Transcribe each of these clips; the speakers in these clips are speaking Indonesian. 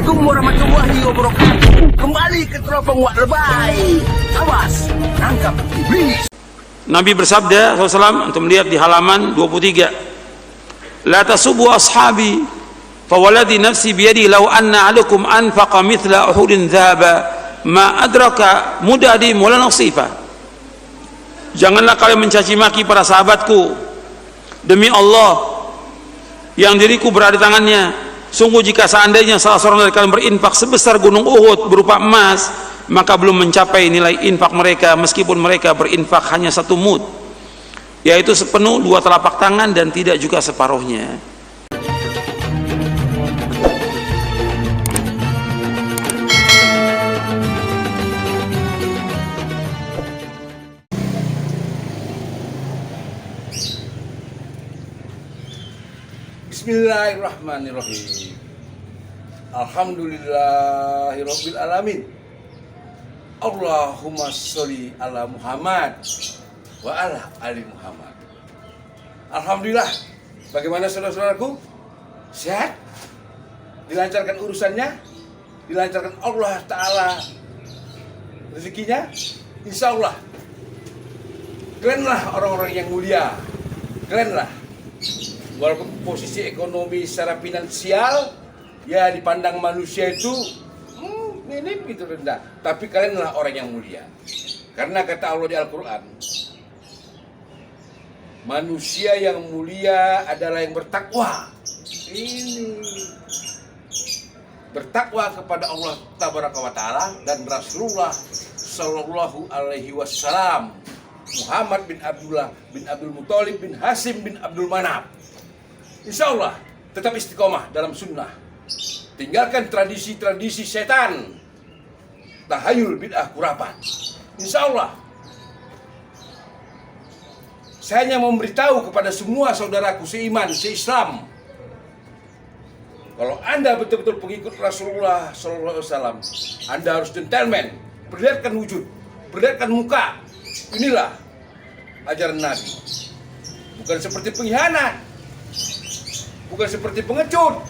Assalamualaikum warahmatullahi wabarakatuh. Kembali ke teropong Wak Lebay. Awas, tangkap iblis. Nabi bersabda SAW, untuk melihat di halaman 23, la tasubu ashabi fawaladi nafsi biyadi law anna alukum anfaqa mithla uhudin dhaba ma adraka mudadi wala nasifa. Janganlah kalian mencaci maki para sahabatku, demi Allah yang diriku berada di tangannya, sungguh jika seandainya salah seorang dari kalian berinfak sebesar gunung Uhud berupa emas, maka belum mencapai nilai infak mereka meskipun mereka berinfak hanya 1 mud, yaitu sepenuh 2 telapak tangan dan tidak juga separuhnya. Bismillahirrahmanirrahim. Alhamdulillahirabbil alamin. Allahumma sholli ala Muhammad wa ala ali Muhammad. Alhamdulillah. Bagaimana saudara-saudaraku? Sehat? Dilancarkan urusannya? Dilancarkan Allah Ta'ala rezekinya? Insya Allah. Kerenlah orang-orang yang mulia. Kerenlah. Walaupun posisi ekonomi secara finansial ya dipandang manusia itu ini begitu rendah, tapi kalianlah orang yang mulia. Karena kata Allah di Al-Quran, manusia yang mulia adalah yang bertakwa. Ini bertakwa kepada Allah Tabaraka wa Ta'ala dan Rasulullah Sallallahu Alaihi Wasallam, Muhammad bin Abdullah bin Abdul Muthalib bin Hasim bin Abdul Manaf. Insya Allah tetap istiqomah dalam sunnah. Tinggalkan tradisi-tradisi setan, tahayul, bid'ah, khurafat. Insya Allah. Saya hanya memberitahu kepada semua saudaraku seiman, seislam, kalau Anda betul-betul pengikut Rasulullah SAW, Anda harus gentleman, perlihatkan wujud, perlihatkan muka. Inilah ajaran Nabi. Bukan seperti pengkhianat, bukan seperti pengecut.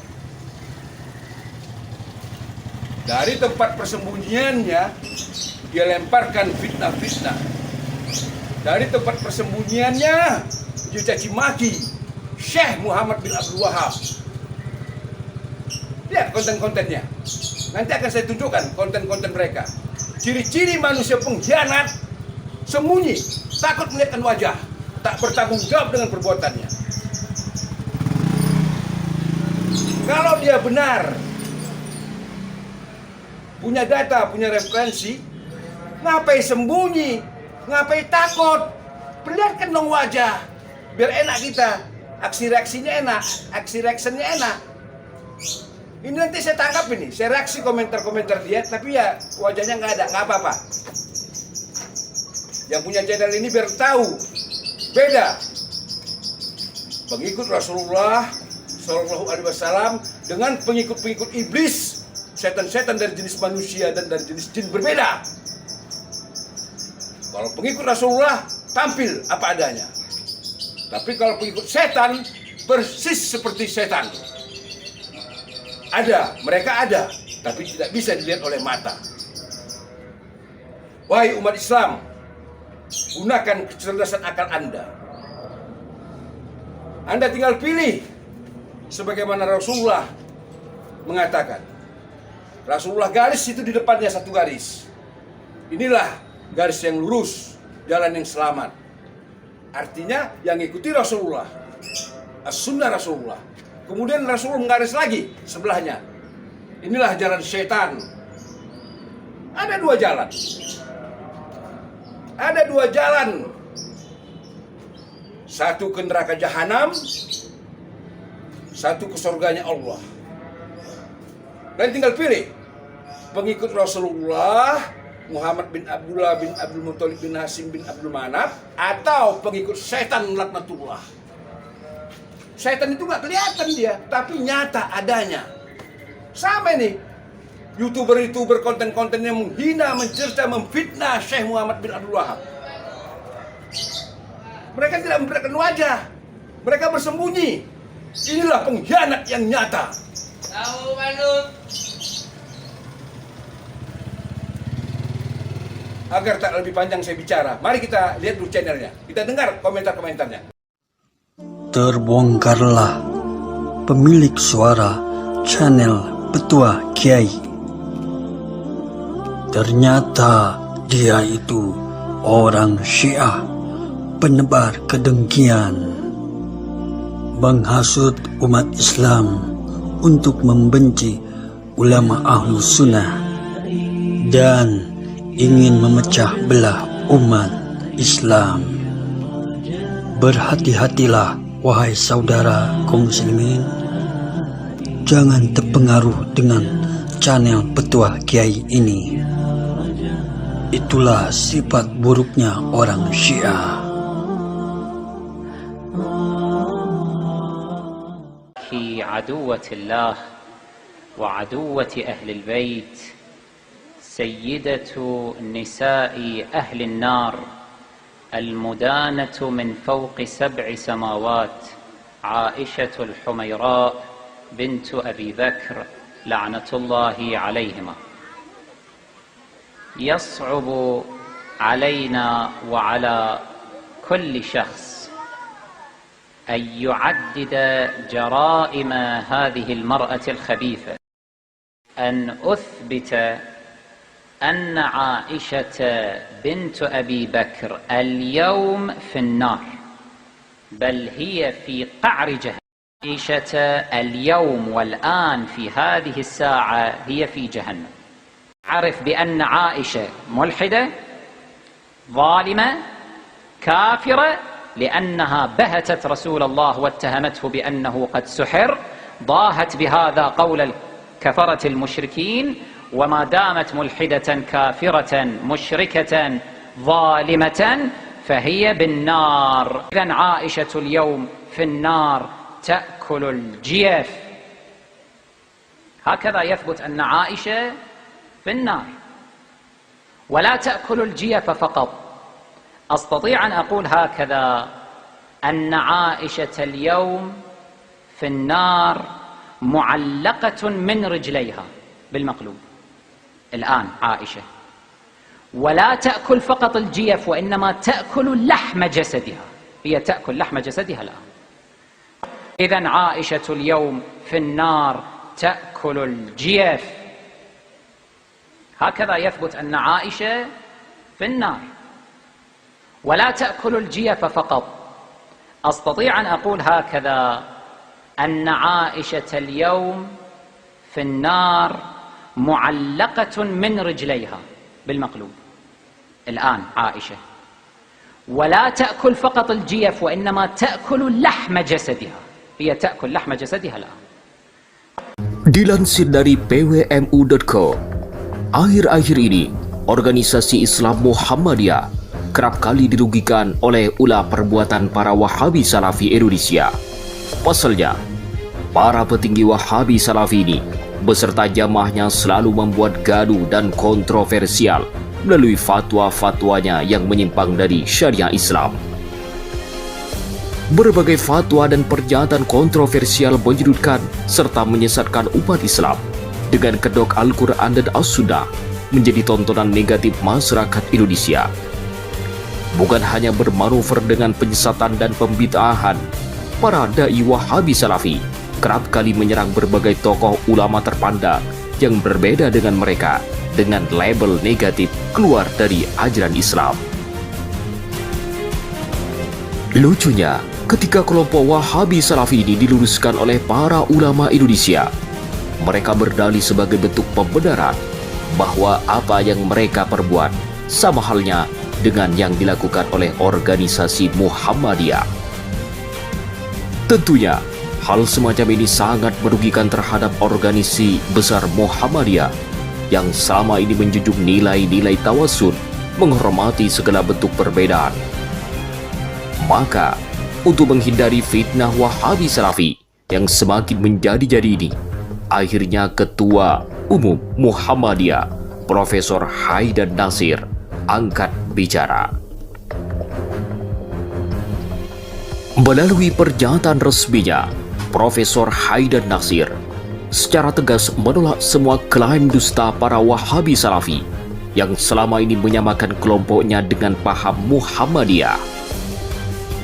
Dari tempat persembunyiannya dia lemparkan fitnah-fitnah. Dari tempat persembunyiannya dia caci maki Syekh Muhammad bin Abdul Wahab. Lihat konten-kontennya. Nanti akan saya tunjukkan konten-konten mereka. Ciri-ciri manusia pengkhianat, sembunyi, takut melihatkan wajah, tak bertanggung jawab dengan perbuatannya. Kalau dia benar, punya data, punya referensi, ngapain sembunyi, ngapain takut? Perlihatkan dong wajah, biar enak kita, aksi reaksinya enak, aksi reaksinya enak. Ini nanti saya tangkap ini, saya reaksi komentar-komentar dia, tapi ya wajahnya nggak ada, nggak apa-apa. Yang punya channel ini biar tahu, beda. Pengikut Rasulullah Sallallahu Alaihi Wasallam dengan pengikut-pengikut iblis, setan-setan dari jenis manusia dan dari jenis jin berbeda. Kalau pengikut Rasulullah tampil apa adanya, tapi kalau pengikut setan persis seperti setan. Ada, mereka ada, tapi tidak bisa dilihat oleh mata. Wahai umat Islam, gunakan kecerdasan akal Anda. Anda tinggal pilih. Sebagaimana Rasulullah mengatakan, Rasulullah garis itu di depannya 1 garis. Inilah garis yang lurus, jalan yang selamat. Artinya yang ikuti Rasulullah, as-sunnah Rasulullah. Kemudian Rasulullah menggaris lagi sebelahnya. Inilah jalan syaitan. Ada 2 jalan. Ada 2 jalan. Satu ke neraka jahanam, satu ke surganya Allah. Dan tinggal pilih pengikut Rasulullah Muhammad bin Abdullah bin Abdul Muthalib bin Hasim bin Abdul Manaf, atau pengikut setan laknatullah. Setan itu nggak kelihatan dia, tapi nyata adanya. Sama nih, YouTuber konten-konten yang menghina, mencerca, memfitnah Syekh Muhammad bin Abdul Wahab. Mereka tidak memperlihatkan wajah, mereka bersembunyi. Inilah pengkhianat yang nyata. Tahu Bandung. agar tak lebih panjang saya bicara, mari kita lihat dulu channelnya. Kita dengar komentar-komentarnya. Terbongkarlah pemilik suara channel Petua Kiai. Ternyata dia itu orang Syiah, penebar kedengkian, menghasut umat Islam untuk membenci ulama Ahlus Sunnah dan ingin memecah belah umat Islam. Berhati-hatilah wahai saudara kaum muslimin, jangan terpengaruh dengan channel Petua Kiai ini. Itulah sifat buruknya orang Syiah. عدوة الله وعدوة أهل البيت سيدة نساء أهل النار المدانة من فوق 7 سماوات عائشة الحميراء بنت أبي بكر لعنة الله عليهما. يصعب علينا وعلى كل شخص أن يعدد جرائم هذه المرأة الخبيثة، أن أثبت أن عائشة بنت أبي بكر اليوم في النار، بل هي في قعر جهنم. عائشة اليوم والآن في هذه الساعة هي في جهنم. عرف بأن عائشة ملحدة ظالمة كافرة لأنها بهتت رسول الله واتهمته بأنه قد سحر، ضاهت بهذا قول الكفرة المشركين، وما دامت ملحدة كافرة مشركة ظالمة فهي بالنار. إذن عائشة اليوم في النار تأكل الجيف. هكذا يثبت أن عائشة في النار، ولا تأكل الجيف فقط. أستطيع أن أقول هكذا أن عائشة اليوم في النار معلقة من رجليها بالمقلوب الآن عائشة، ولا تأكل فقط الجيف وإنما تأكل لحم جسدها، هي تأكل لحم جسدها الآن. إذن عائشة اليوم في النار تأكل الجيف. هكذا يثبت أن عائشة في النار، ولا تأكل الجيف فقط. أستطيع أن أقول هكذا أن عائشة اليوم في النار معلقة من رجليها بالمقلوب الآن عائشة، ولا تأكل فقط الجيف وإنما تأكل لحم جسدها، هي تأكل لحم جسدها الآن. Dilansir dari pwmu.co, akhir-akhir ini organisasi Islam Muhammadiyah kerap kali dirugikan oleh ulah perbuatan para Wahabi Salafi Indonesia. Pasalnya, para petinggi Wahabi Salafi ini beserta jamaahnya selalu membuat gaduh dan kontroversial melalui fatwa-fatwanya yang menyimpang dari syariah Islam. Berbagai fatwa dan pernyataan kontroversial menyudutkan serta menyesatkan umat Islam dengan kedok Al-Quran dan As-Sunnah menjadi tontonan negatif masyarakat Indonesia. Bukan hanya bermanuver dengan penyesatan dan pembid'ahan, para dai Wahabi Salafi kerap kali menyerang berbagai tokoh ulama terpandang yang berbeda dengan mereka dengan label negatif keluar dari ajaran Islam. Lucunya, ketika kelompok Wahabi Salafi ini diluruskan oleh para ulama Indonesia, mereka berdalih sebagai bentuk pembenaran bahwa apa yang mereka perbuat sama halnya dengan yang dilakukan oleh organisasi Muhammadiyah. Tentunya, hal semacam ini sangat merugikan terhadap organisasi besar Muhammadiyah yang selama ini menjunjung nilai-nilai tawasun, menghormati segala bentuk perbedaan. Maka, untuk menghindari fitnah Wahabi Salafi yang semakin menjadi-jadi ini, akhirnya Ketua Umum Muhammadiyah, Profesor Haidar Nasir, angkat bicara. Melalui pernyataan resminya, Profesor Haidar Nasir secara tegas menolak semua klaim dusta para Wahabi Salafi yang selama ini menyamakan kelompoknya dengan paham Muhammadiyah.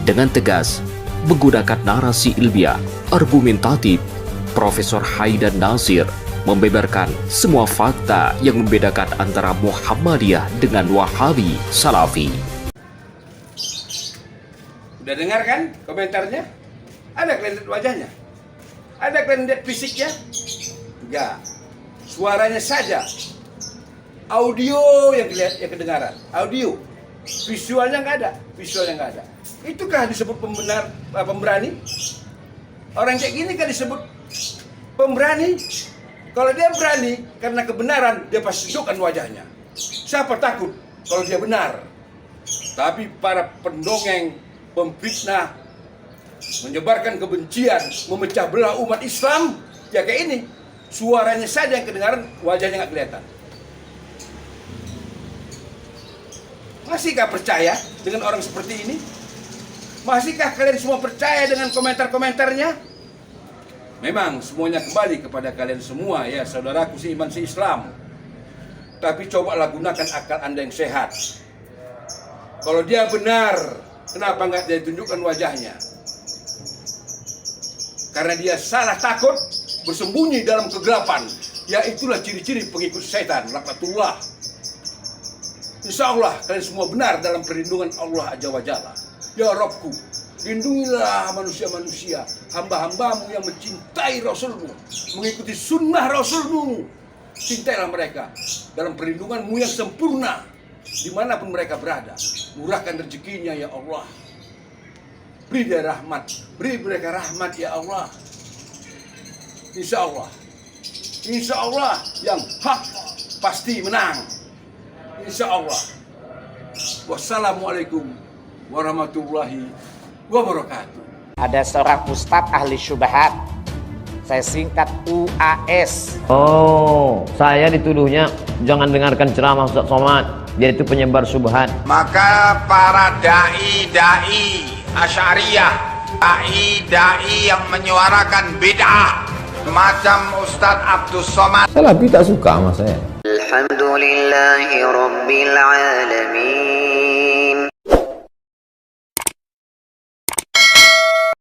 Dengan tegas, menggunakan narasi ilmiah, argumentatif, Profesor Haidar Nasir membeberkan semua fakta yang membedakan antara Muhammadiyah dengan Wahabi Salafi. Udah dengar kan komentarnya? Ada kalian lihat wajahnya? Ada kalian lihat fisiknya? Enggak. Suaranya saja. Audio yang kedengaran. Audio. Visualnya nggak ada. Visualnya nggak ada. Itukah disebut pemberani? Orang kayak gini kan disebut pemberani. Kalau dia berani karena kebenaran, dia pasti tunjukkan wajahnya. Siapa takut kalau dia benar? Tapi para pendongeng, pemfitnah, menyebarkan kebencian, memecah belah umat Islam, ya kayak ini. Suaranya saja yang kedengaran, wajahnya nggak kelihatan. Masihkah percaya dengan orang seperti ini? Masihkah kalian semua percaya dengan komentar-komentarnya? Memang semuanya kembali kepada kalian semua ya saudaraku seiman seislam. Tapi cobalah gunakan akal Anda yang sehat. Kalau dia benar, kenapa nggak dia tunjukkan wajahnya? Karena dia salah takut, bersembunyi dalam kegelapan. Ya itulah ciri-ciri pengikut setan, laknatullah. Insya Allah kalian semua benar dalam perlindungan Allah Azza wa Jalla. Ya Rabbku, lindungilah manusia-manusia, hamba-hambamu yang mencintai Rasulmu, mengikuti sunnah Rasulmu. Cintailah mereka dalam perlindunganmu yang sempurna, dimanapun mereka berada. Murahkan rezekinya ya Allah. Beri dia rahmat, beri mereka rahmat ya Allah. Insya Allah yang hak pasti menang. Insya Allah. Wassalamualaikum warahmatullahi wabarakatuh. Ada seorang ustadz ahli syubhat, saya singkat UAS. Oh, saya dituduhnya jangan dengarkan ceramah Ustaz Somad, dia itu penyebar syubhat. Maka para dai Asy'ariyah, dai yang menyuarakan bid'ah macam Ustadz Abdus Somad. Salafi tak suka sama saya. Alhamdulillahi Rabbil Alamin.